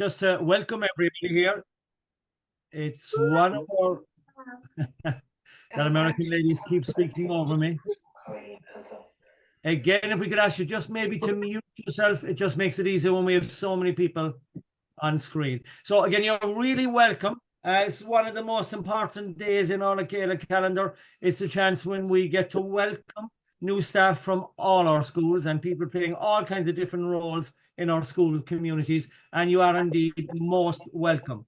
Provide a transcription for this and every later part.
just welcome everybody here. It's one of our that American ladies keep speaking over me. Again, if we could ask you just maybe to mute yourself, it just makes it easier when we have so many people on screen. So again, you're really welcome. It's one of the most important days in our Chéile calendar. It's a chance when we get to welcome new staff from all our schools and people playing all kinds of different roles in our school communities, and you are indeed most welcome.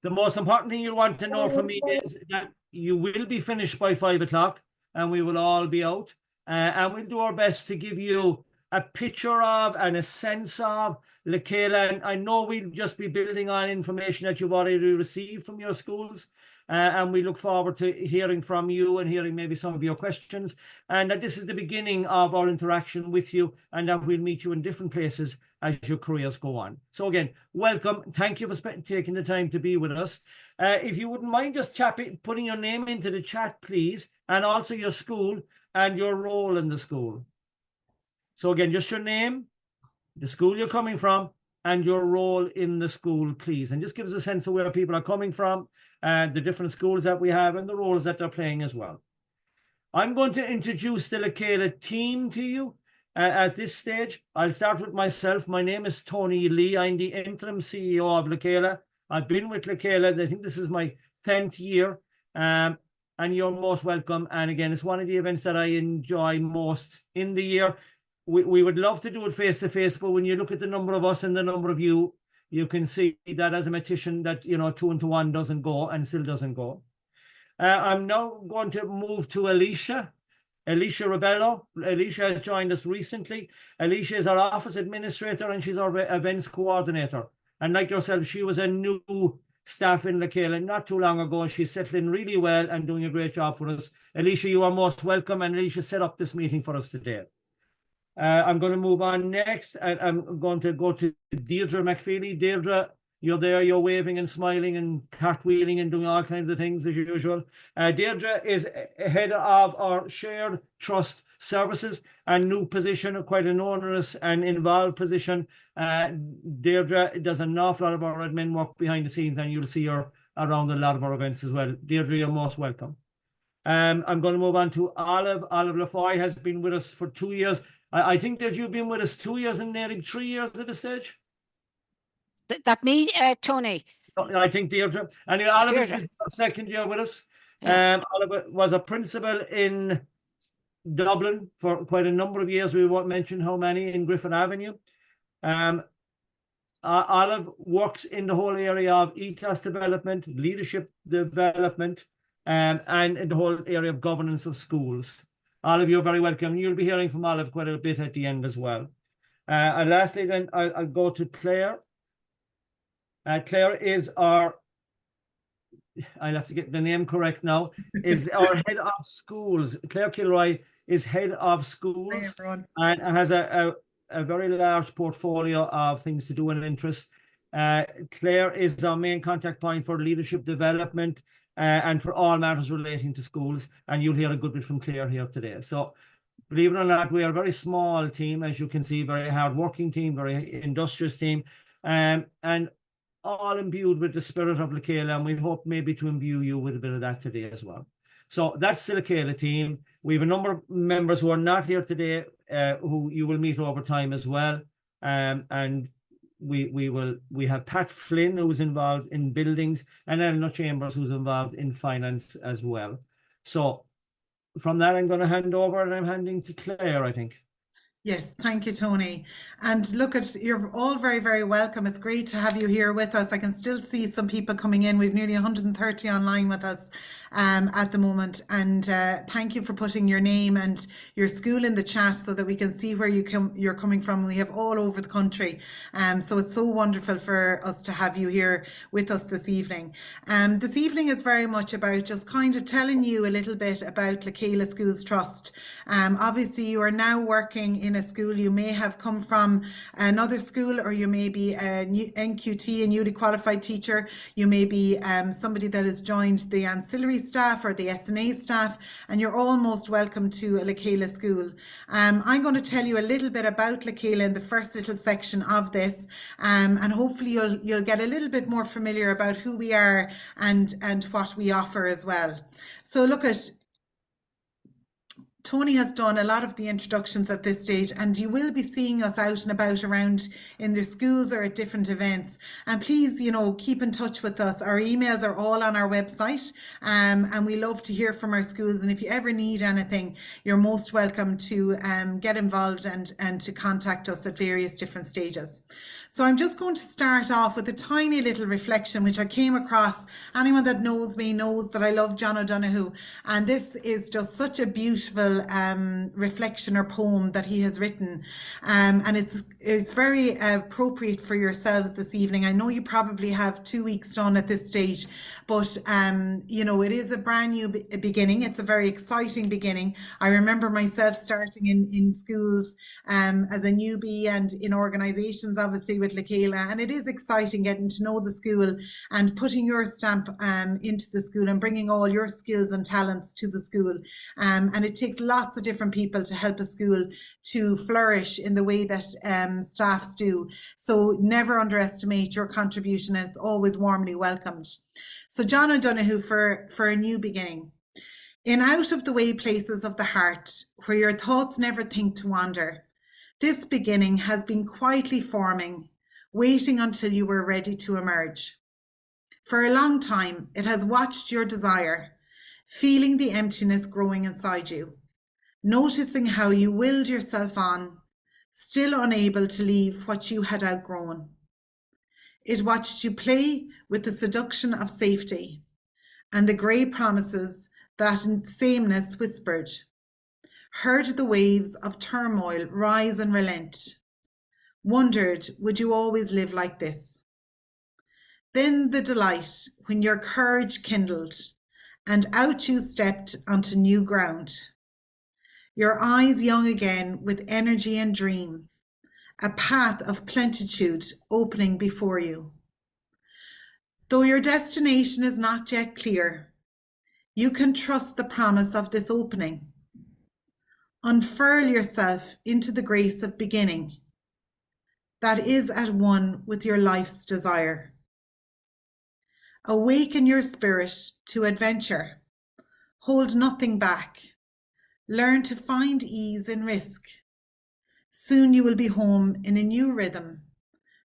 The most important thing you'll want to know from me is that you will be finished by 5 o'clock and we will all be out. And we'll do our best to give you a picture of and a sense of Chéile. And I know we'll just be building on information that you've already received from your schools. And we look forward to hearing from you and hearing maybe some of your questions. And that this is the beginning of our interaction with you, and that we'll meet you in different places as your careers go on. So again, welcome. Thank you for taking the time to be with us. If you wouldn't mind just putting your name into the chat, please, and also your school and your role in the school. So again, just your name, the school you're coming from, and your role in the school, please. And just give us a sense of where people are coming from, and the different schools that we have, and the roles that they're playing as well. I'm going to introduce the Chéile team to you at this stage. I'll start with myself. My name is Tony Lee. I'm the interim CEO of Chéile. I've been with Chéile, I think this is my 10th year, and you're most welcome. And again, it's one of the events that I enjoy most in the year. We would love to do it face-to-face, but when you look at the number of us and the number of you, you can see that as a mathematician that, 2 and 1 doesn't go and still doesn't go. I'm now going to move to Alicia Rebello. Alicia has joined us recently. Alicia is our office administrator and she's our events coordinator. And like yourself, she was a new staff in Chéile not too long ago. She's settling really well and doing a great job for us. Alicia, you are most welcome, and Alicia set up this meeting for us today. I'm going to move on next, and I'm going to go to Deirdre McFeely. Deirdre, you're there, you're waving and smiling and cartwheeling and doing all kinds of things as usual. Deirdre is head of our shared trust services, a new position, quite an onerous and involved position. Deirdre does an awful lot of our admin work behind the scenes, and you'll see her around a lot of our events as well. Deirdre, you're most welcome. I'm going to move on to Olive. Olive Lafoy has been with us for 2 years. I think that you've been with us 2 years and nearly 3 years at this stage. That me, Tony? I think Deirdre. And Olive is second year with us. Yeah. Olive was a principal in Dublin for quite a number of years. We won't mention how many, in Griffin Avenue. Olive works in the whole area of Ethos development, leadership development, and in the whole area of governance of schools. Olive, you're very welcome. You'll be hearing from Olive quite a bit at the end as well. And lastly, then I'll go to Claire. Claire is our, I'll have to get the name correct now, is our head of schools. Claire Kilroy is head of schools and has a very large portfolio of things to do and interest. Claire is our main contact point for leadership development and for all matters relating to schools, and you'll hear a good bit from Claire here today. So believe it or not, we are a very small team, as you can see, very hard-working team, very industrious team, and all imbued with the spirit of Chéile, and we hope maybe to imbue you with a bit of that today as well. So that's the Chéile team. We have a number of members who are not here today, who you will meet over time as well, and we have Pat Flynn, who's involved in buildings, and Eleanor Chambers, who's involved in finance as well. So from that, I'm going to hand over, and I'm handing to Claire, I think. Yes, thank you, Tony. And look, you're all very, very welcome. It's great to have you here with us. I can still see some people coming in. We've nearly 130 online with us at the moment. And thank you for putting your name and your school in the chat so that we can see where you're coming from. We have all over the country. So it's so wonderful for us to have you here with us this evening. This evening is very much about just kind of telling you a little bit about Chéile Schools Trust. Obviously, you are now working in a school. You may have come from another school, or you may be a NQT, a newly qualified teacher. You may be somebody that has joined the ancillary staff or the SNA staff, and you're all most welcome to a Chéile school. I'm going to tell you a little bit about Chéile in the first little section of this, and hopefully you'll get a little bit more familiar about who we are and what we offer as well. So look at Tony has done a lot of the introductions at this stage, and you will be seeing us out and about around in the schools or at different events. And please, keep in touch with us. Our emails are all on our website, and we love to hear from our schools. And if you ever need anything, you're most welcome to get involved and to contact us at various different stages. So I'm just going to start off with a tiny little reflection, which I came across. Anyone that knows me knows that I love John O'Donoghue. And this is just such a beautiful reflection or poem that he has written. And it's very appropriate for yourselves this evening. I know you probably have 2 weeks done at this stage, but it is a brand new beginning. It's a very exciting beginning. I remember myself starting in schools as a newbie and in organizations, obviously, with Chéile, and it is exciting getting to know the school and putting your stamp into the school and bringing all your skills and talents to the school. And it takes lots of different people to help a school to flourish in the way that staffs do. So never underestimate your contribution, and it's always warmly welcomed. So John O'Donoghue for a new beginning. In out of the way places of the heart, where your thoughts never think to wander, this beginning has been quietly forming, waiting until you were ready to emerge. For a long time, it has watched your desire, feeling the emptiness growing inside you, noticing how you willed yourself on, still unable to leave what you had outgrown. It watched you play with the seduction of safety and the grey promises that sameness whispered, heard the waves of turmoil rise and relent, wondered, would you always live like this? Then the delight when your courage kindled and out you stepped onto new ground, your eyes young again with energy and dream, a path of plenitude opening before you. Though your destination is not yet clear, you can trust the promise of this opening. Unfurl yourself into the grace of beginning that is at one with your life's desire. Awaken your spirit to adventure. Hold nothing back. Learn to find ease in risk. Soon you will be home in a new rhythm,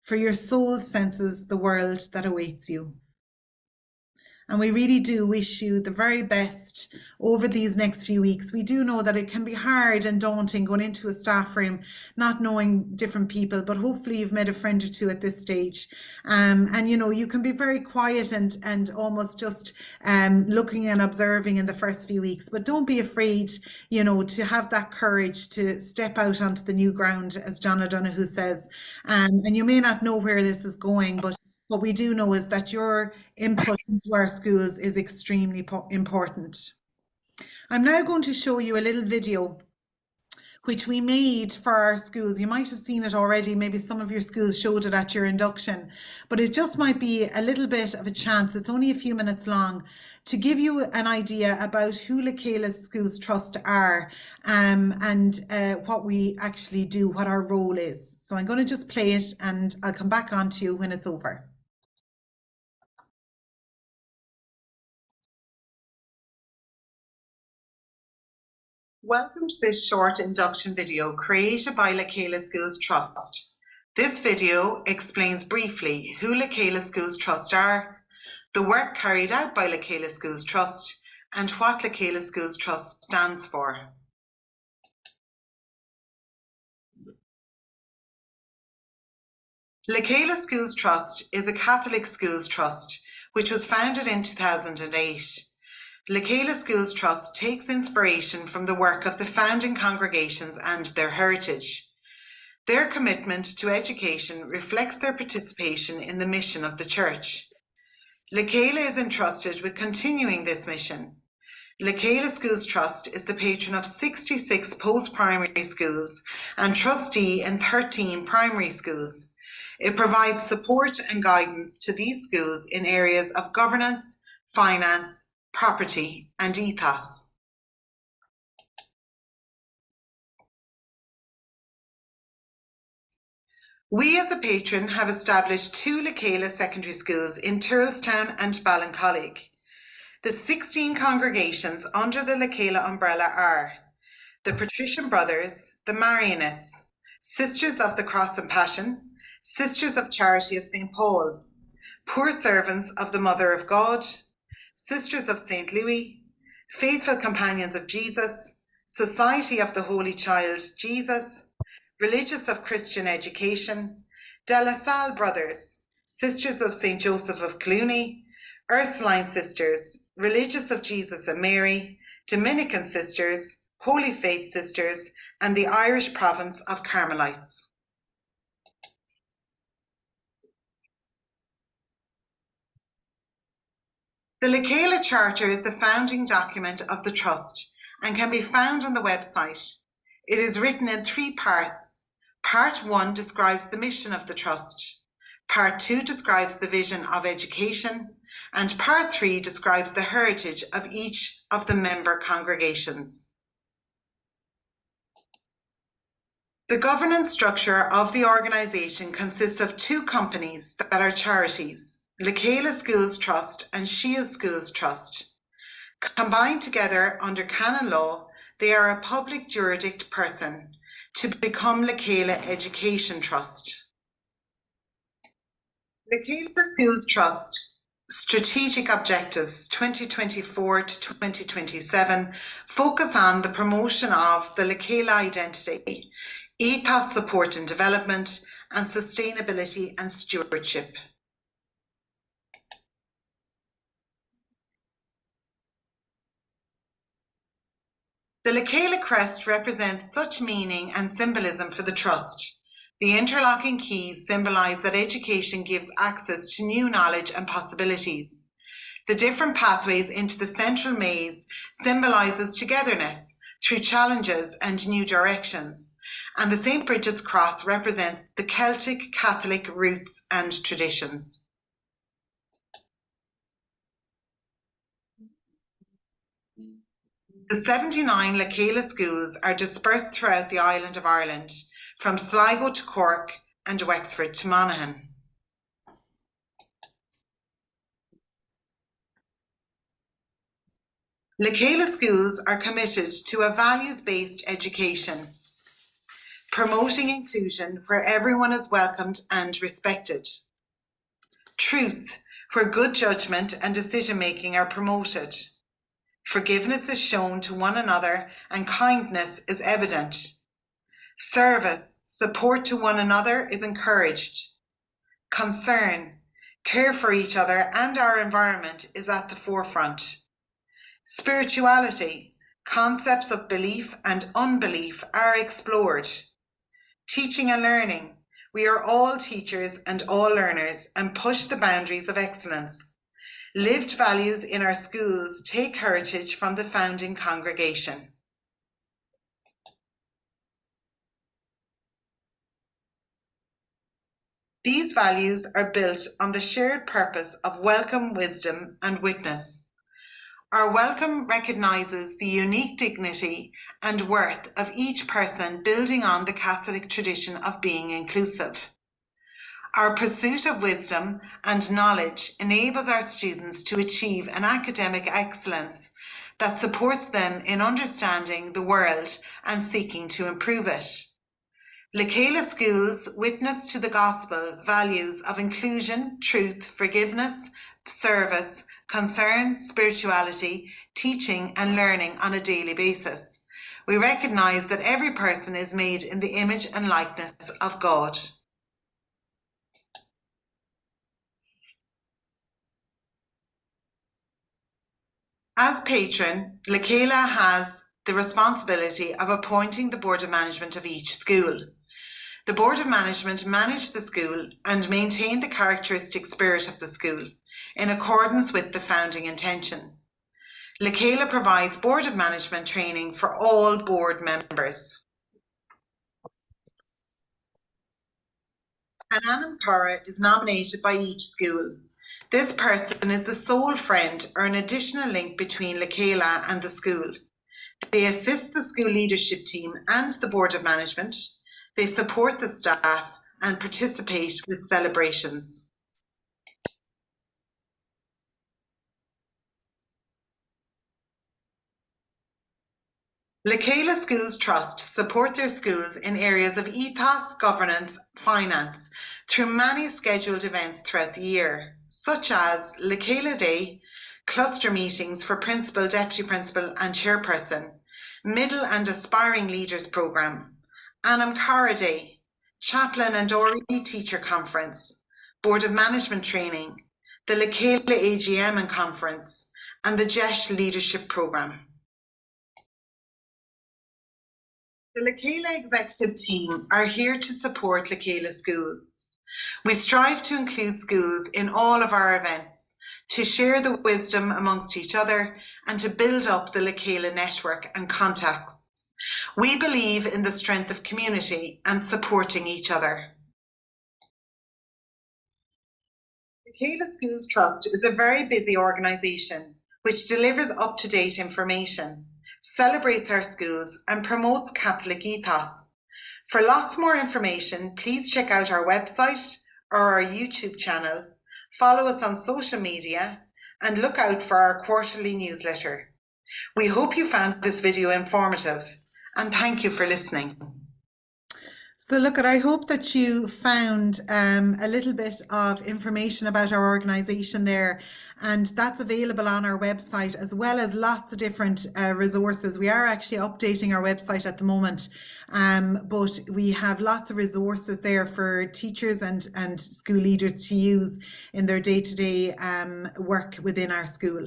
for your soul senses the world that awaits you. And we really do wish you the very best over these next few weeks. We do know that it can be hard and daunting going into a staff room, not knowing different people, but hopefully you've met a friend or two at this stage. And you can be very quiet and almost just looking and observing in the first few weeks, but don't be afraid, to have that courage to step out onto the new ground, as John O'Donoghue says. And you may not know where this is going, but what we do know is that your input into our schools is extremely important. I'm now going to show you a little video which we made for our schools. You might have seen it already. Maybe some of your schools showed it at your induction, but it just might be a little bit of a chance. It's only a few minutes long to give you an idea about who Chéile Schools Trust are and what we actually do, what our role is. So I'm going to just play it and I'll come back on to you when it's over. Welcome to this short induction video created by Chéile Schools Trust. This video explains briefly who Chéile Schools Trust are, the work carried out by Chéile Schools Trust, and what Chéile Schools Trust stands for. Chéile Schools Trust is a Catholic schools trust which was founded in 2008. Chéile Schools Trust takes inspiration from the work of the founding congregations and their heritage. Their commitment to education reflects their participation in the mission of the Church. Chéile is entrusted with continuing this mission. Chéile Schools Trust is the patron of 66 post-primary schools and trustee in 13 primary schools. It provides support and guidance to these schools in areas of governance, finance, property, and ethos. We as a patron have established 2 Chéile secondary schools in Turlestown and Ballincollig. The 16 congregations under the Chéile umbrella are the Patrician Brothers, the Marianists, Sisters of the Cross and Passion, Sisters of Charity of St. Paul, Poor Servants of the Mother of God, Sisters of St. Louis, Faithful Companions of Jesus, Society of the Holy Child Jesus, Religious of Christian Education, De La Salle Brothers, Sisters of St. Joseph of Cluny, Ursuline Sisters, Religious of Jesus and Mary, Dominican Sisters, Holy Faith Sisters, and the Irish province of Carmelites. The Chéile Charter is the founding document of the Trust and can be found on the website. It is written in 3 parts. Part 1 describes the mission of the Trust. Part 2 describes the vision of education, and Part 3 describes the heritage of each of the member congregations. The governance structure of the organisation consists of 2 companies that are charities, Chéile Schools Trust and Chéile Schools Trust. Combined together under canon law, they are a public juridict person to become Chéile Education Trust. Chéile Schools Trust strategic objectives 2024 to 2027 focus on the promotion of the Chéile identity, ethos support and development, and sustainability and stewardship. The Chéile crest represents such meaning and symbolism for the Trust. The interlocking keys symbolise that education gives access to new knowledge and possibilities. The different pathways into the central maze symbolises togetherness through challenges and new directions. And the St. Bridget's Cross represents the Celtic Catholic roots and traditions. The 79 Chéile schools are dispersed throughout the island of Ireland, from Sligo to Cork and Wexford to Monaghan. Chéile schools are committed to a values-based education, promoting inclusion where everyone is welcomed and respected. Truth, where good judgment and decision-making are promoted. Forgiveness is shown to one another and kindness is evident. Service, support to one another is encouraged. Concern, care for each other and our environment is at the forefront. Spirituality, concepts of belief and unbelief are explored. Teaching and learning, we are all teachers and all learners and push the boundaries of excellence. Lived values in our schools take heritage from the founding congregation. These values are built on the shared purpose of welcome, wisdom, and witness. Our welcome recognises the unique dignity and worth of each person, building on the Catholic tradition of being inclusive. Our pursuit of wisdom and knowledge enables our students to achieve an academic excellence that supports them in understanding the world and seeking to improve it. Chéile schools witness to the gospel values of inclusion, truth, forgiveness, service, concern, spirituality, teaching and learning on a daily basis. We recognise that every person is made in the image and likeness of God. As patron, Chéile has the responsibility of appointing the Board of Management of each school. The Board of Management manage the school and maintain the characteristic spirit of the school in accordance with the founding intention. Chéile provides Board of Management training for all board members. An Anam Torah is nominated by each school. This person is the sole friend or an additional link between Chéile and the school. They assist the school leadership team and the board of management. They support the staff and participate with celebrations. Chéile Schools Trust support their schools in areas of ethos, governance, finance through many scheduled events throughout the year, such as Chéile Day, cluster meetings for principal, deputy principal and chairperson, middle and aspiring leaders programme, Anam Cara Day, chaplain and RE teacher conference, board of management training, the Chéile AGM and conference, and the Chéile leadership programme. The Chéile executive team are here to support Chéile schools. We strive to include schools in all of our events, to share the wisdom amongst each other and to build up the Chéile network and contacts. We believe in the strength of community and supporting each other. The Chéile Schools Trust is a very busy organisation which delivers up-to-date information, celebrates our schools and promotes Catholic ethos. For lots more information, please check out our website or our YouTube channel, follow us on social media and look out for our quarterly newsletter. We hope you found this video informative and thank you for listening. So look, I hope that you found a little bit of information about our organisation there, and that's available on our website as well as lots of different resources. We are actually updating our website at the moment, but we have lots of resources there for teachers and school leaders to use in their day-to-day work within our school.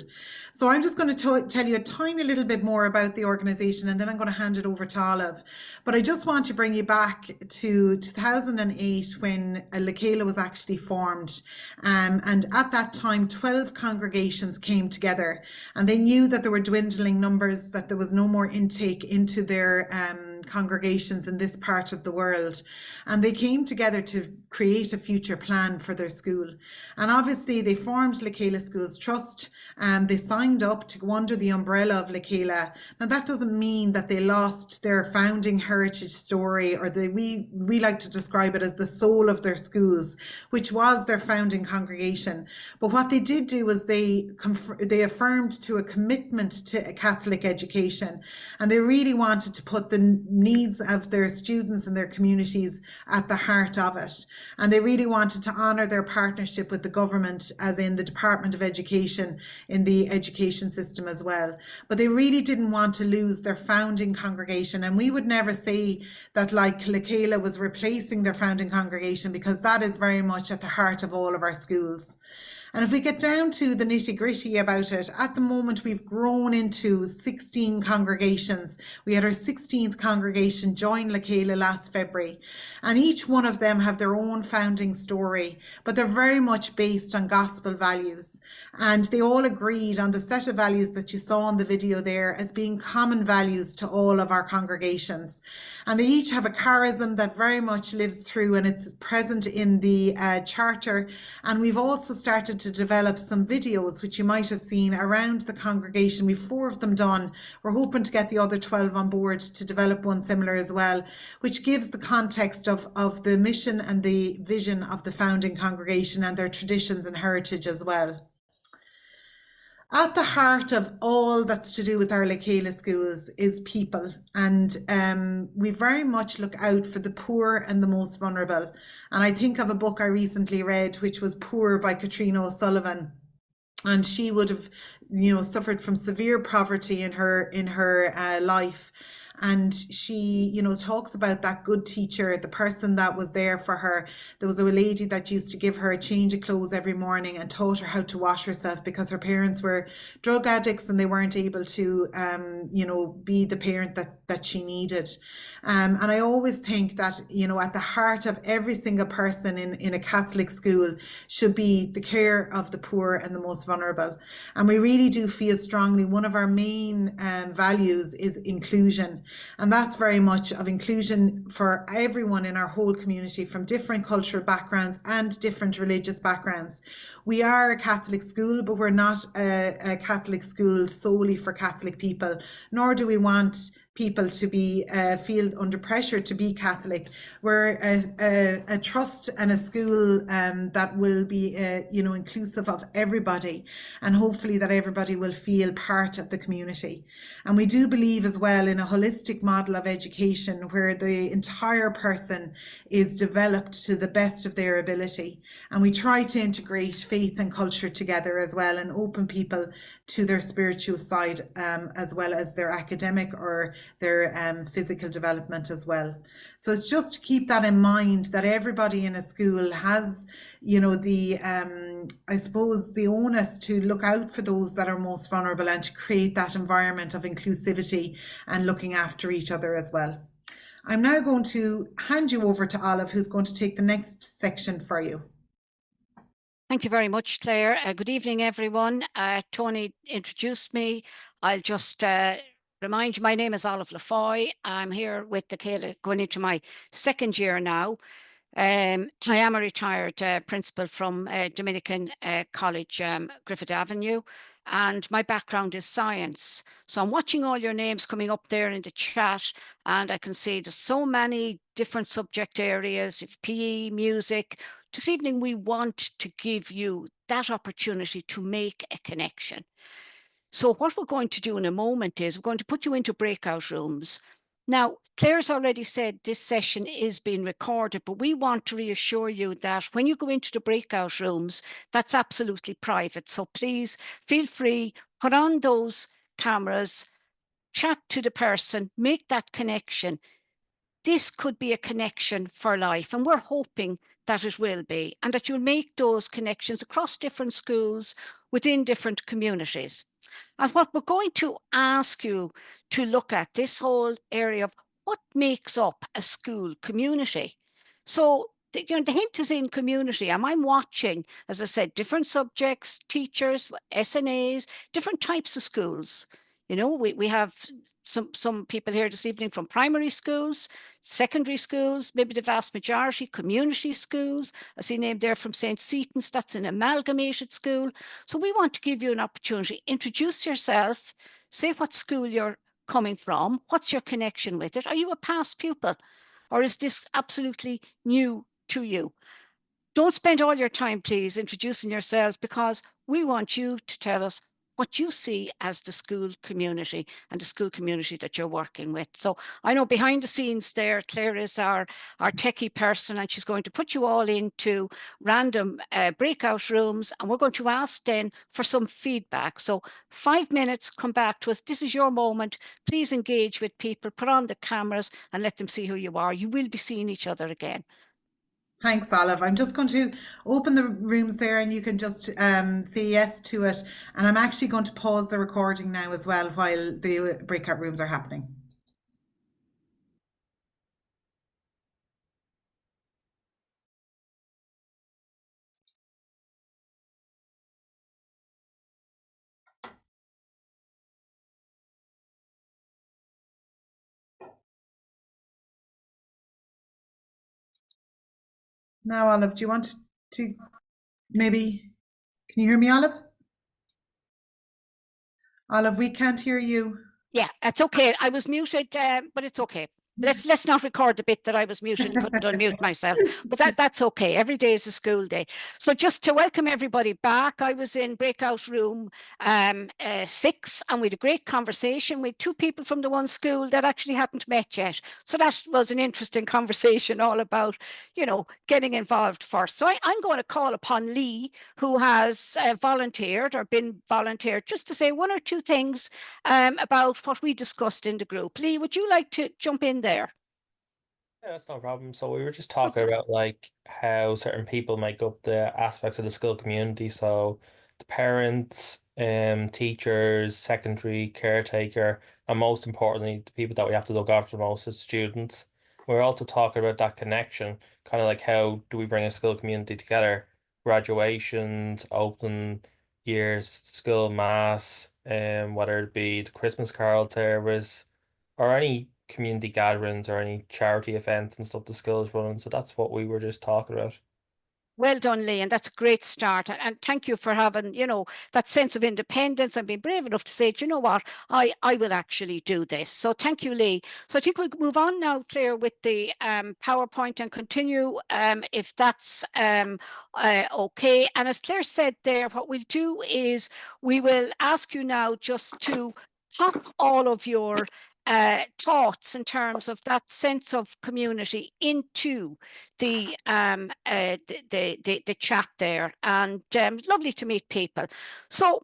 So I'm just going to tell you a tiny little bit more about the organisation and then I'm going to hand it over to Olive. But I just want to bring you back to 2008 when Chéile was actually formed, and at that time 12 congregations came together and they knew that there were dwindling numbers, that there was no more intake into their congregations in this part of the world, and they came together to create a future plan for their school. And obviously they formed Chéile Schools Trust. They signed up to go under the umbrella of Chéile. Now that doesn't mean that they lost their founding heritage story, or we like to describe it as the soul of their schools, which was their founding congregation. But what they did do was they affirmed to a commitment to Catholic education, and they really wanted to put the needs of their students and their communities at the heart of it. And they really wanted to honour their partnership with the government, as in the Department of Education, in the education system as well. But they really didn't want to lose their founding congregation. And we would never say that Chéile was replacing their founding congregation, because that is very much at the heart of all of our schools. And if we get down to the nitty-gritty about it, at the moment we've grown into 16 congregations. We had our 16th congregation join Chéile last February, and each one of them have their own founding story, but they're very much based on gospel values. And they all agreed on the set of values that you saw in the video there as being common values to all of our congregations. And they each have a charism that very much lives through, and it's present in the charter. And we've also started to develop some videos, which you might have seen around the congregation. We've 4 of them done. We're hoping to get the other 12 on board to develop one similar as well, which gives the context of the mission and the vision of the founding congregation and their traditions and heritage as well. At the heart of all that's to do with our Chéile schools is people, and we very much look out for the poor and the most vulnerable. And I think of a book I recently read, which was Poor by Katrina O'Sullivan, and she would have, suffered from severe poverty in her life. And she, talks about that good teacher, the person that was there for her. There was a lady that used to give her a change of clothes every morning and taught her how to wash herself, because her parents were drug addicts and they weren't able to, be the parent that she needed. And I always think that, at the heart of every single person in a Catholic school should be the care of the poor and the most vulnerable. And we really do feel strongly one of our main values is inclusion. And that's very much of inclusion for everyone in our whole community from different cultural backgrounds and different religious backgrounds. We are a Catholic school, but we're not a Catholic school solely for Catholic people, nor do we want people to be feel under pressure to be Catholic. We're a trust and a school that will be inclusive of everybody, and hopefully that everybody will feel part of the community. And we do believe as well in a holistic model of education where the entire person is developed to the best of their ability, and we try to integrate faith and culture together as well and open people to their spiritual side as well as their academic or their physical development as well. So it's just to keep that in mind, that everybody in a school has, the I suppose the onus to look out for those that are most vulnerable and to create that environment of inclusivity and looking after each other as well. I'm now going to hand you over to Olive, who's going to take the next section for you. Thank you very much, Claire. Good evening, everyone. Tony introduced me. I'll just remind you, my name is Olive Lafoy. I'm here with the Chéile, going into my second year now. I am a retired principal from Dominican College, Griffith Avenue, and my background is science. So I'm watching all your names coming up there in the chat, and I can see there's so many different subject areas, if PE, music. This evening, we want to give you that opportunity to make a connection. So what we're going to do in a moment is we're going to put you into breakout rooms. Now, Claire's already said this session is being recorded, but we want to reassure you that when you go into the breakout rooms, that's absolutely private. So please feel free, put on those cameras, chat to the person, make that connection. This could be a connection for life, and we're hoping that it will be, and that you'll make those connections across different schools within different communities. And what we're going to ask you to look at, this whole area of what makes up a school community. So the hint is in community, and I'm watching, as I said, different subjects, teachers, SNAs, different types of schools. We have some people here this evening from primary schools, secondary schools, maybe the vast majority, community schools. I see a name there from St. Seton's, that's an amalgamated school. So we want to give you an opportunity. Introduce yourself, say what school you're coming from, what's your connection with it? Are you a past pupil, or is this absolutely new to you? Don't spend all your time, please, introducing yourselves, because we want you to tell us what you see as the school community and the school community that you're working with. So I know behind the scenes there, Claire is our techie person, and she's going to put you all into random breakout rooms, and we're going to ask then for some feedback. So 5 minutes, come back to us. This is your moment. Please engage with people, put on the cameras and let them see who you are. You will be seeing each other again. Thanks, Olive. I'm just going to open the rooms there and you can just say yes to it. And I'm actually going to pause the recording now as well while the breakout rooms are happening. Now, Olive, do you want to maybe, can you hear me, Olive? Olive, we can't hear you. Yeah, it's okay. I was muted, but it's okay. Let's not record the bit that I was muted and couldn't unmute myself, but that's okay. Every day is a school day. So just to welcome everybody back, I was in breakout room 6, and we had a great conversation with 2 people from the one school that actually hadn't met yet. So that was an interesting conversation, all about, getting involved first. So I'm going to call upon Lee, who has volunteered or been volunteered, just to say 1 or 2 things about what we discussed in the group. Lee, would you like to jump in there? Yeah, that's no problem. So we were just talking about like how certain people make up the aspects of the school community. So the parents, teachers, secondary caretaker, and most importantly, the people that we have to look after most as students. We're also talking about that connection, kind of like how do we bring a school community together? Graduations, open years, school mass, whether it be the Christmas carol service or any community gatherings or any charity events and stuff the school is running. So that's what we were just talking about. Well done, Lee, and that's a great start. And thank you for having, that sense of independence and being brave enough to say, do you know what, I will actually do this. So thank you, Lee. So I think we'll move on now, Claire, with the PowerPoint and continue if that's okay. And as Claire said there, what we'll do is we will ask you now just to pop all of your thoughts in terms of that sense of community into the chat there, and lovely to meet people. So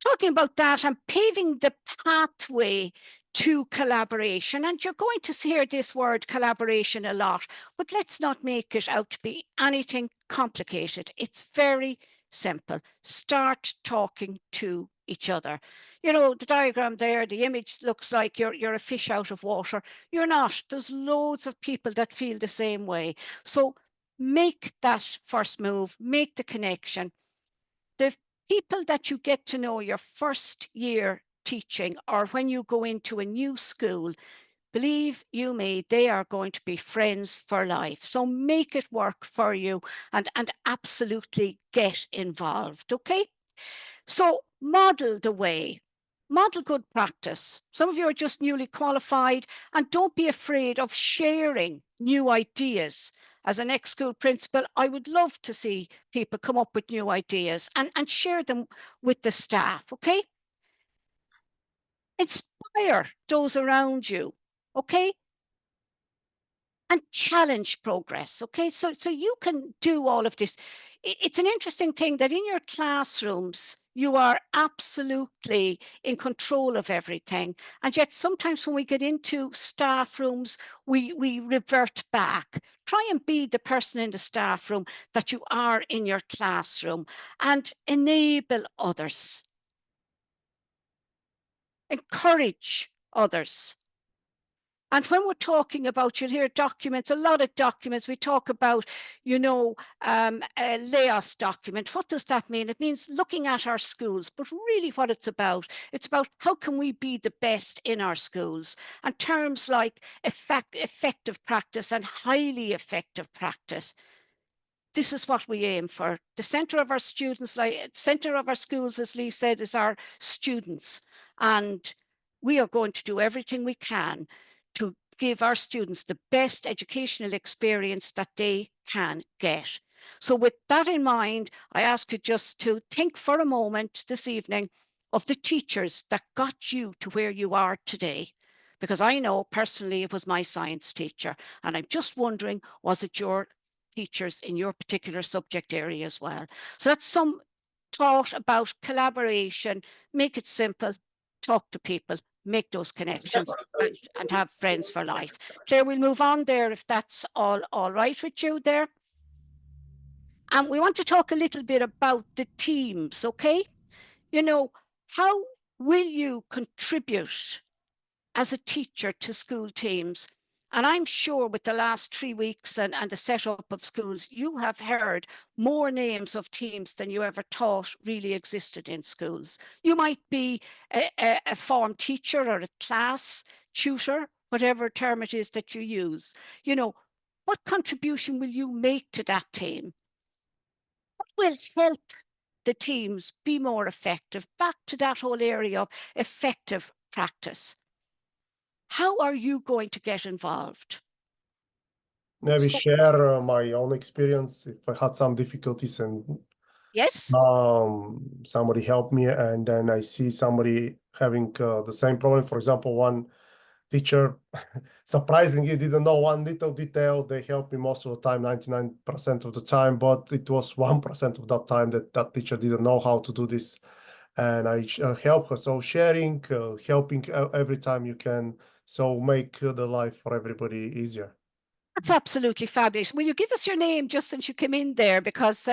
talking about that and paving the pathway to collaboration, and you're going to hear this word collaboration a lot, but let's not make it out to be anything complicated. It's very simple. Start talking to each other. The diagram there, the image looks like you're a fish out of water. You're not. There's loads of people that feel the same way. So make that first move, make the connection. The people that you get to know your first year teaching, or when you go into a new school, believe you me, they are going to be friends for life. So make it work for you and absolutely get involved, okay? So model the way, model good practice. Some of you are just newly qualified, and don't be afraid of sharing new ideas. As an ex-school principal, I would love to see people come up with new ideas and share them with the staff, okay? Inspire those around you, okay? And challenge progress, okay? So you can do all of this. It's an interesting thing that in your classrooms, you are absolutely in control of everything. And yet sometimes when we get into staff rooms, we revert back. Try and be the person in the staff room that you are in your classroom, and enable others. Encourage others. And when we're talking about, you'll hear documents, a lot of documents, we talk about, LAOS document. What does that mean? It means looking at our schools, but really what it's about how can we be the best in our schools? And terms like effective practice and highly effective practice. This is what we aim for. The center of our students, center of our schools, as Lee said, is our students. And we are going to do everything we can to give our students the best educational experience that they can get. So with that in mind, I ask you just to think for a moment this evening of the teachers that got you to where you are today. Because I know personally it was my science teacher, and I'm just wondering, was it your teachers in your particular subject area as well? So that's some thought about collaboration. Make it simple, talk to people, make those connections, and have friends for life. Claire, we'll move on there if that's all right with you there. And we want to talk a little bit about the teams, okay? How will you contribute as a teacher to school teams? And I'm sure with the last 3 weeks and the setup of schools, you have heard more names of teams than you ever thought really existed in schools. You might be a form teacher or a class tutor, whatever term it is that you use. What contribution will you make to that team? What will help the teams be more effective? Back to that whole area of effective practice. How are you going to get involved? Maybe share my own experience if I had some difficulties and yes, somebody helped me, and then I see somebody having the same problem. For example, one teacher surprisingly didn't know one little detail. They helped me most of the time, 99% of the time, but it was 1% of that time that teacher didn't know how to do this, and I help her. So sharing, helping every time you can, so make the life for everybody easier. That's absolutely fabulous. Will you give us your name just since you came in there? Because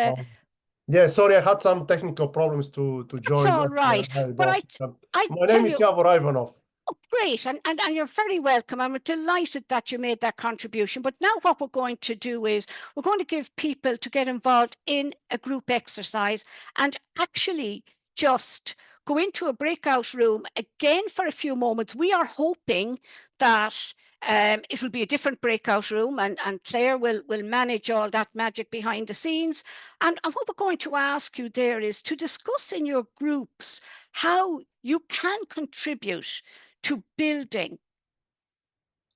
yeah, sorry, I had some technical problems to join. That's all right. But my name is Yavor Ivanov. Oh, great. And you're very welcome. I'm delighted that you made that contribution. But now what we're going to do is we're going to give people to get involved in a group exercise and actually just go into a breakout room again for a few moments. We are hoping that it will be a different breakout room, and Claire will manage all that magic behind the scenes. And what we're going to ask you there is to discuss in your groups how you can contribute to building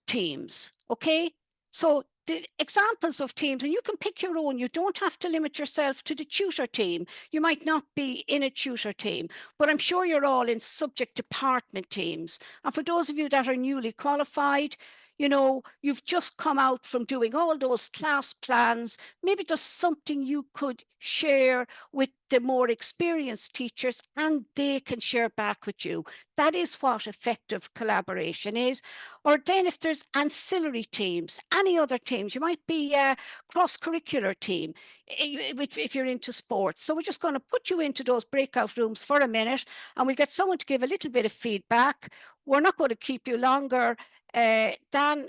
teams, okay? So the examples of teams, and you can pick your own. You don't have to limit yourself to the tutor team. You might not be in a tutor team, but I'm sure you're all in subject department teams. And for those of you that are newly qualified, you know, you've just come out from doing all those class plans. Maybe there's something you could share with the more experienced teachers, and they can share back with you. That is what effective collaboration is. Or then if there's ancillary teams, any other teams, you might be a cross-curricular team if you're into sports. So we're just going to put you into those breakout rooms for a minute, and we'll get someone to give a little bit of feedback. We're not going to keep you longer than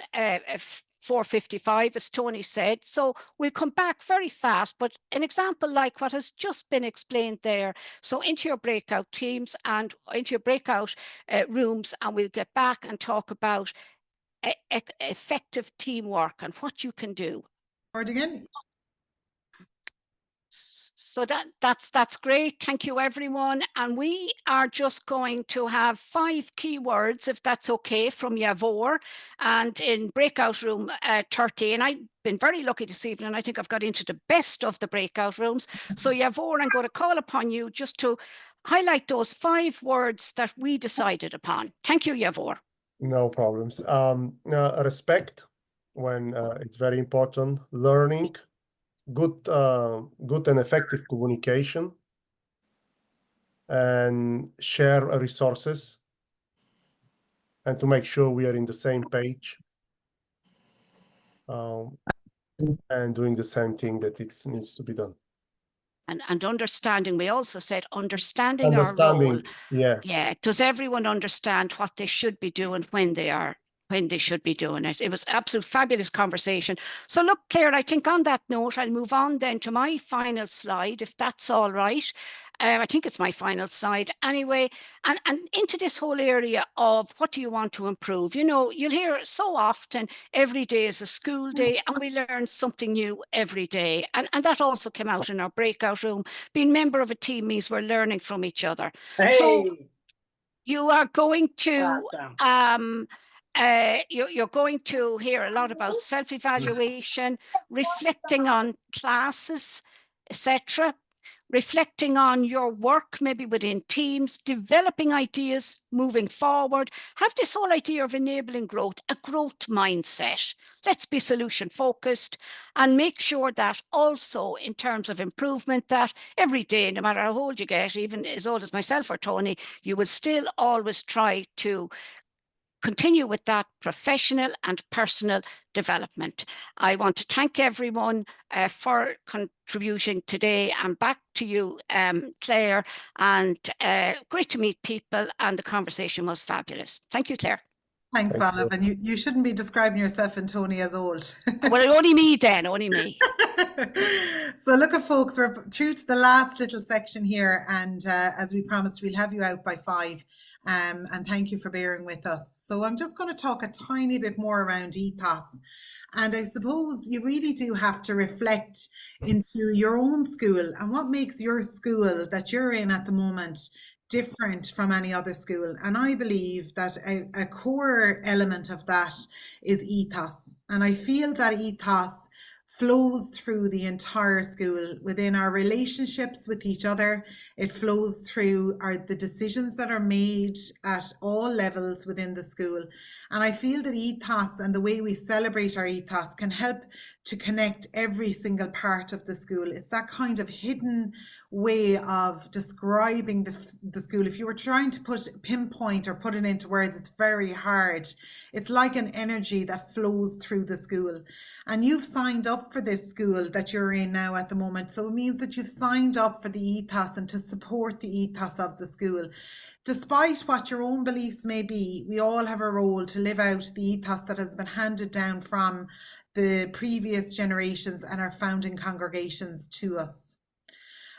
4:55, as Tony said. So we'll come back very fast, but an example like what has just been explained there. So into your breakout teams and into your breakout rooms, and we'll get back and talk about effective teamwork and what you can do. Again. So that's great. Thank you, everyone. And we are just going to have 5 keywords, if that's okay, from Yavor, and in breakout room 30. And I've been very lucky this evening. I think I've got into the best of the breakout rooms. So Yavor, I'm going to call upon you just to highlight those 5 words that we decided upon. Thank you, Yavor. No problems. Respect, when it's very important. Learning. Good and effective communication, and share resources, and to make sure we are in the same page, and doing the same thing that it needs to be done. And understanding, we also said understanding our role. Yeah. Does everyone understand what they should be doing when they should be doing it? It was absolute fabulous conversation. So look, Claire, I think on that note, I'll move on then to my final slide, if that's all right. I think it's my final slide anyway, and into this whole area of what do you want to improve? You know, you'll hear so often, every day is a school day, and we learn something new every day. And that also came out in our breakout room. Being member of a team means we're learning from each other. Hey. So you are going to you're going to hear a lot about self-evaluation, reflecting on classes, etc., reflecting on your work, maybe within teams, developing ideas, moving forward. Have this whole idea of enabling growth, a growth mindset. Let's be solution focused, and make sure that also in terms of improvement, that every day, no matter how old you get, even as old as myself or Tony, you will still always try to continue with that professional and personal development. I want to thank everyone for contributing today, and back to you, Claire, and great to meet people, and the conversation was fabulous. Thank you, Claire. Thanks, Olive. And you shouldn't be describing yourself and Tony as old. Well, only me then, only me. So look at folks, we're through to the last little section here, and as we promised, we'll have you out by 5. And thank you for bearing with us. So I'm just going to talk a tiny bit more around ethos. And I suppose you really do have to reflect into your own school and what makes your school that you're in at the moment different from any other school. And I believe that a core element of that is ethos. And I feel that ethos flows through the entire school, within our relationships with each other. It flows through the decisions that are made at all levels within the school. And I feel that ethos and the way we celebrate our ethos can help to connect every single part of the school. It's that kind of hidden way of describing the school. If you were trying to pinpoint or put it into words, it's very hard. It's like an energy that flows through the school. And you've signed up for this school that you're in now at the moment. So it means that you've signed up for the ethos and to support the ethos of the school. Despite what your own beliefs may be, we all have a role to live out the ethos that has been handed down from the previous generations and our founding congregations to us.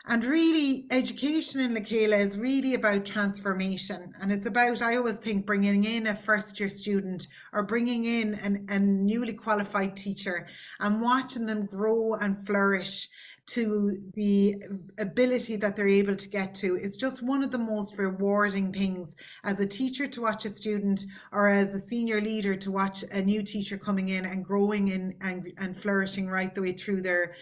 And really, education in Chéile is really about transformation. And it's about, I always think, bringing in a first-year student or bringing in a newly qualified teacher and watching them grow and flourish to the ability that they're able to get to. It's just one of the most rewarding things as a teacher to watch a student, or as a senior leader to watch a new teacher coming in and growing in and flourishing right the way through their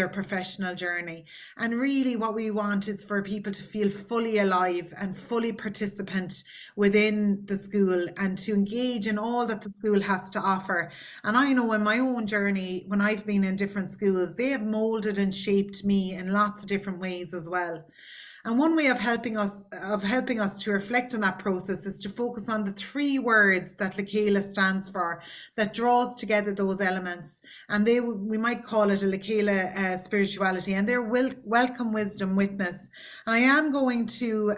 professional journey. And really what we want is for people to feel fully alive and fully participant within the school and to engage in all that the school has to offer. And I know in my own journey, when I've been in different schools, they have molded and shaped me in lots of different ways as well. And one way of helping us to reflect on that process is to focus on the 3 words that Chéile stands for, that draws together those elements. And we might call it a Chéile spirituality, and they're welcome, wisdom, witness. And I am going to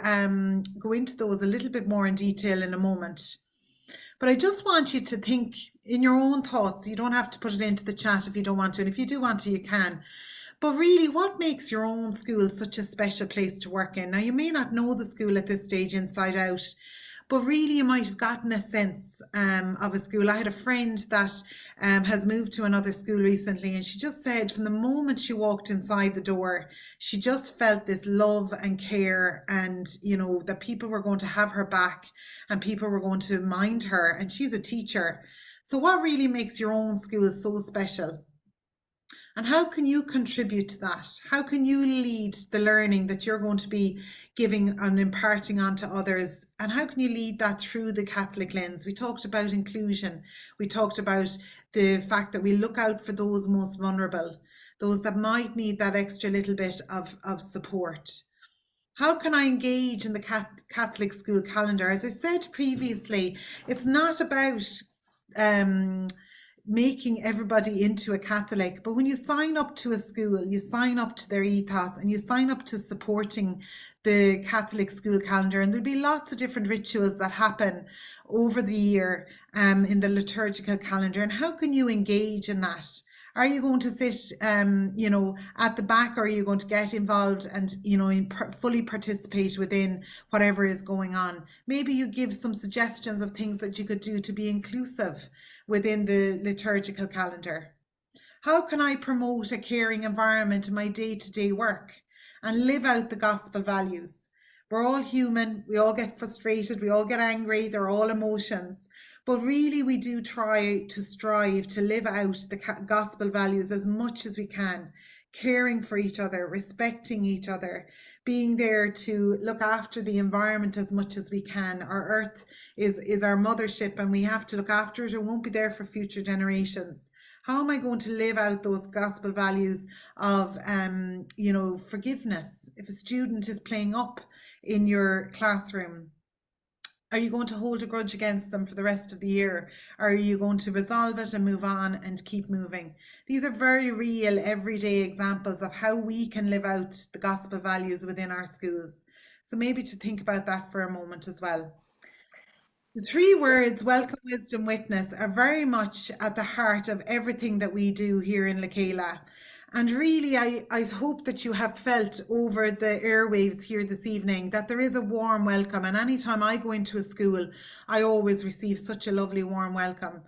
go into those a little bit more in detail in a moment. But I just want you to think in your own thoughts. You don't have to put it into the chat if you don't want to. And if you do want to, you can. But really, what makes your own school such a special place to work in? Now, you may not know the school at this stage inside out, but really you might have gotten a sense of a school. I had a friend that has moved to another school recently, and she just said from the moment she walked inside the door, she just felt this love and care, and you know, that people were going to have her back and people were going to mind her, and she's a teacher. So what really makes your own school so special? And how can you contribute to that? How can you lead the learning that you're going to be giving and imparting onto others? And how can you lead that through the Catholic lens? We talked about inclusion. We talked about the fact that we look out for those most vulnerable, those that might need that extra little bit of support. How can I engage in the Catholic school calendar? As I said previously, it's not about making everybody into a Catholic, but when you sign up to a school, you sign up to their ethos and you sign up to supporting the Catholic school calendar, and there'll be lots of different rituals that happen over the year in the liturgical calendar. And how can you engage in that? Are you going to sit, you know, at the back, or are you going to get involved and, you know, fully participate within whatever is going on? Maybe you give some suggestions of things that you could do to be inclusive within the liturgical calendar. How can I promote a caring environment in my day-to-day work and live out the gospel values? We're all human, we all get frustrated, we all get angry, they're all emotions. But really we do try to strive to live out the gospel values as much as we can, caring for each other, respecting each other, being there to look after the environment as much as we can. Our earth is our mothership, and we have to look after it. It won't be there for future generations. How am I going to live out those gospel values of, you know, forgiveness? If a student is playing up in your classroom, are you going to hold a grudge against them for the rest of the year? Or are you going to resolve it and move on and keep moving? These are very real, everyday examples of how we can live out the gospel values within our schools. So maybe to think about that for a moment as well. The 3 words, welcome, wisdom, witness, are very much at the heart of everything that we do here in Chéile. And really, I hope that you have felt over the airwaves here this evening that there is a warm welcome. And anytime I go into a school, I always receive such a lovely warm welcome.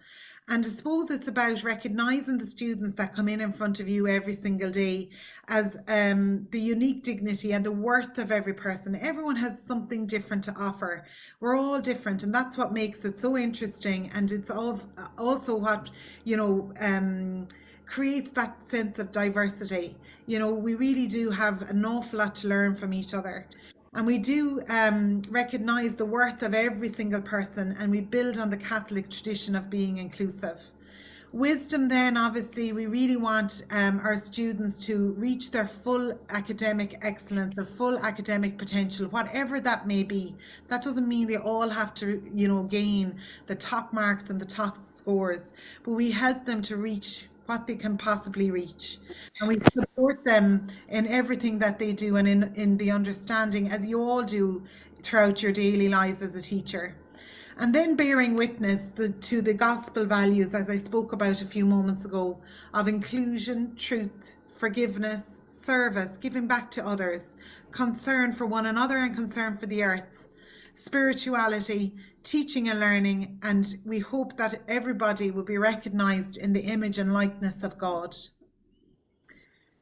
And I suppose it's about recognising the students that come in front of you every single day as the unique dignity and the worth of every person. Everyone has something different to offer. We're all different, and that's what makes it so interesting. And it's also what, you know, creates that sense of diversity. You know, we really do have an awful lot to learn from each other. And we do recognise the worth of every single person, and we build on the Catholic tradition of being inclusive. Wisdom, then, obviously, we really want our students to reach their full academic excellence, their full academic potential, whatever that may be. That doesn't mean they all have to, you know, gain the top marks and the top scores, but we help them to reach what they can possibly reach, and we support them in everything that they do, and in the understanding, as you all do throughout your daily lives as a teacher. And then bearing witness to the gospel values, as I spoke about a few moments ago, of inclusion, truth, forgiveness, service, giving back to others, concern for one another and concern for the earth, spirituality, teaching and learning, and we hope that everybody will be recognised in the image and likeness of God.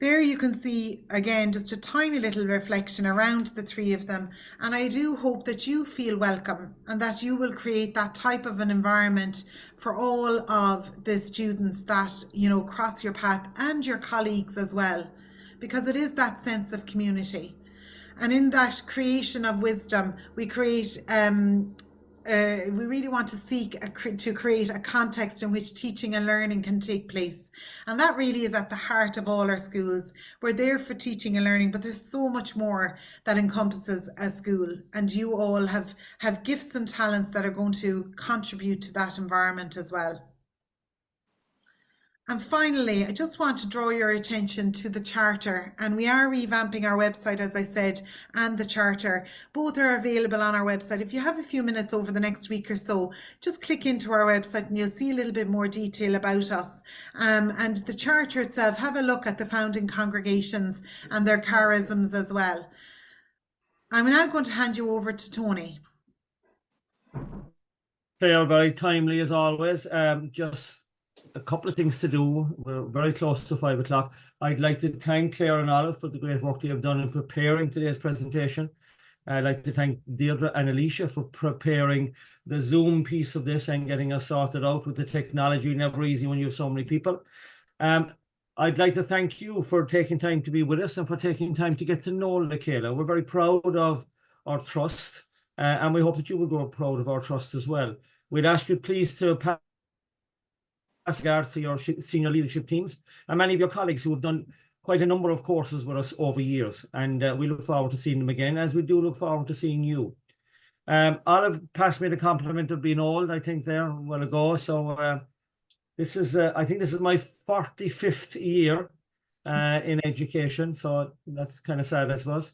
There you can see, again, just a tiny little reflection around the three of them. And I do hope that you feel welcome and that you will create that type of an environment for all of the students that, you know, cross your path, and your colleagues as well, because it is that sense of community. And in that creation of wisdom, we create, we really want to seek to create a context in which teaching and learning can take place. And that really is at the heart of all our schools. We're there for teaching and learning, but there's so much more that encompasses a school. And you all have gifts and talents that are going to contribute to that environment as well. And finally, I just want to draw your attention to the Charter, and we are revamping our website, as I said, and the Charter. Both are available on our website. If you have a few minutes over the next week or so, just click into our website and you'll see a little bit more detail about us. And the Charter itself, have a look at the founding congregations and their charisms as well. I'm now going to hand you over to Tony. They are very timely as always. Just a couple of things to do. We're very close to 5 o'clock. I'd like to thank Claire and Olive for the great work they have done in preparing today's presentation. I'd like to thank Deirdre and Alicia for preparing the Zoom piece of this and getting us sorted out with the technology. Never easy when you have so many people. I'd like to thank you for taking time to be with us and for taking time to get to know Chéile. We're very proud of our trust, and we hope that you will grow proud of our trust as well. We'd ask you please to pass regards to your senior leadership teams and many of your colleagues who have done quite a number of courses with us over years, and we look forward to seeing them again, as we do look forward to seeing you. Olive passed me the compliment of being old, I think, there a while ago. So this is, I think this is my 45th year in education, so that's kind of sad, I suppose.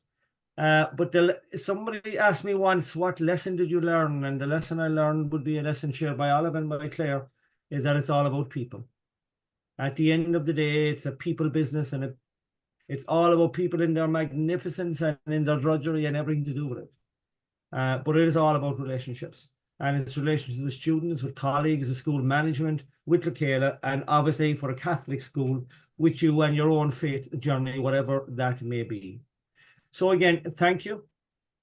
But somebody asked me once, what lesson did you learn? And the lesson I learned would be a lesson shared by Olive and by Claire, is that it's all about people. At the end of the day, it's a people business, and it's all about people in their magnificence and in their drudgery and everything to do with it. But it is all about relationships, and it's relationships with students, with colleagues, with school management, with Chéile, and obviously for a Catholic school, with you and your own faith journey, whatever that may be. So again, thank you.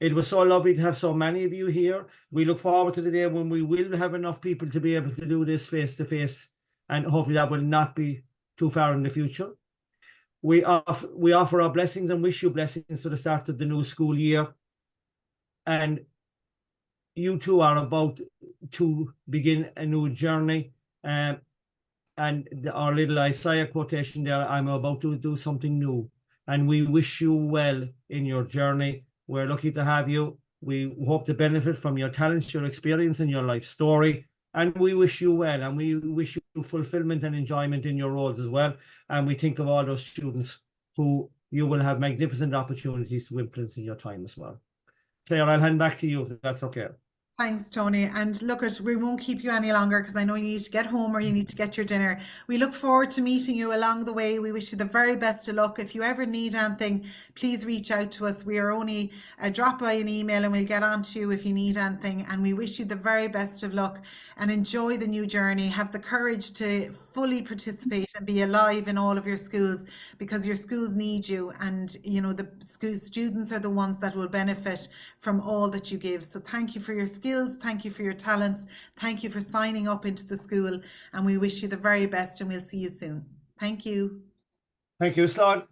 It was so lovely to have so many of you here. We look forward to the day when we will have enough people to be able to do this face to face, and hopefully that will not be too far in the future. We offer our blessings and wish you blessings for the start of the new school year. And you two are about to begin a new journey. And our little Isaiah quotation there, I'm about to do something new. And we wish you well in your journey. We're lucky to have you. We hope to benefit from your talents, your experience, and your life story. And we wish you well, and we wish you fulfillment and enjoyment in your roles as well. And we think of all those students who you will have magnificent opportunities to influence in your time as well. Claire, I'll hand back to you if that's okay. Thanks, Tony. And look, we won't keep you any longer because I know you need to get home or you need to get your dinner. We look forward to meeting you along the way. We wish you the very best of luck. If you ever need anything, please reach out to us. We are only drop by an email and we'll get on to you if you need anything. And we wish you the very best of luck and enjoy the new journey. Have the courage to fully participate and be alive in all of your schools, because your schools need you. And, you know, the school students are the ones that will benefit from all that you give. So thank you for your skills. Thank you for your talents. Thank you for signing up into the school, and we wish you the very best, and we'll see you soon. Thank you. Thank you, Slán.